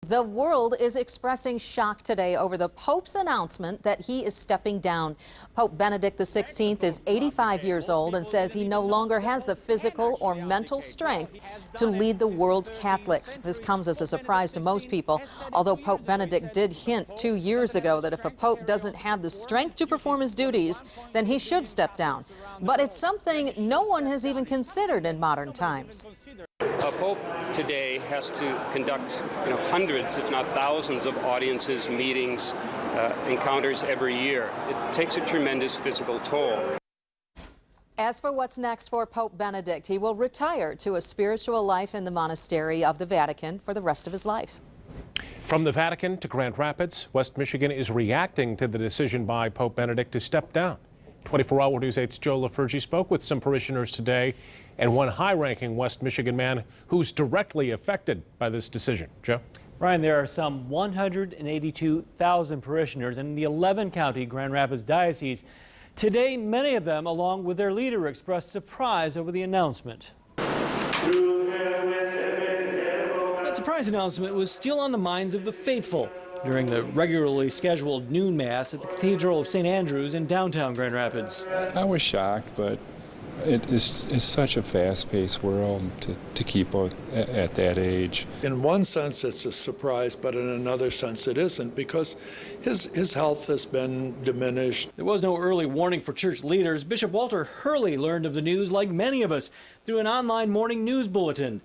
The world is expressing shock today over the Pope's announcement that he is stepping down. Pope Benedict XVI is 85 years old and says he no longer has the physical or mental strength to lead the world's Catholics. This comes as a surprise to most people, although Pope Benedict did hint 2 years ago that if a pope doesn't have the strength to perform his duties, then he should step down. But it's something no one has even considered in modern times. A pope today has to conduct, hundreds, if not thousands, of audiences, meetings, encounters every year. It takes a tremendous physical toll. As for what's next for Pope Benedict, he will retire to a spiritual life in the monastery of the Vatican for the rest of his life. From the Vatican to Grand Rapids, West Michigan is reacting to the decision by Pope Benedict to step down. 24 Hour News 8's Joe LaFurgey spoke with some parishioners today and one high-ranking West Michigan man who's directly affected by this decision. Joe? Ryan, there are some 182,000 parishioners in the 11-county Grand Rapids Diocese. Today, many of them, along with their leader, expressed surprise over the announcement. That surprise announcement was still on the minds of the faithful during the regularly scheduled noon mass at the Cathedral of St. Andrews in downtown Grand Rapids. I was shocked, but it's such a fast-paced world to keep at that age. In one sense, it's a surprise, but in another sense, it isn't, because his health has been diminished. There was no early warning for church leaders. Bishop Walter Hurley learned of the news, like many of us, through an online morning news bulletin.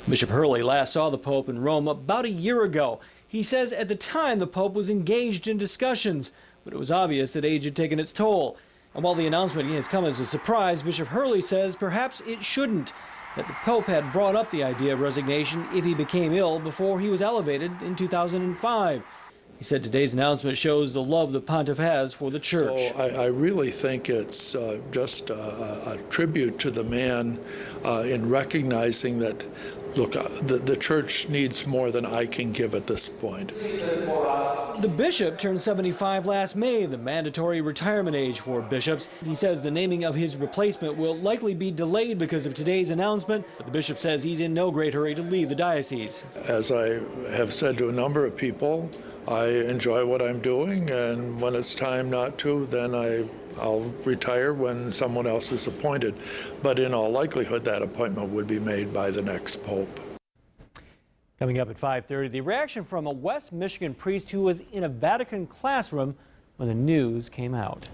Bishop Hurley last saw the Pope in Rome about a year ago. He says at the time the Pope was engaged in discussions, but it was obvious that age had taken its toll. And while the announcement has come as a surprise, Bishop Hurley says perhaps it shouldn't, that the Pope had brought up the idea of resignation if he became ill before he was elevated in 2005. He said today's announcement shows the love the pontiff has for the church. So I really think it's just a tribute to the man in recognizing that, look, the church needs more than I can give at this point. The bishop turned 75 last May, the mandatory retirement age for bishops. He says the naming of his replacement will likely be delayed because of today's announcement, but the bishop says he's in no great hurry to leave the diocese. As I have said to a number of people, I enjoy what I'm doing, and when it's time not to, then I'll retire when someone else is appointed. But in all likelihood, that appointment would be made by the next pope. Coming up at 5:30, the reaction from a West Michigan priest who was in a Vatican classroom when the news came out.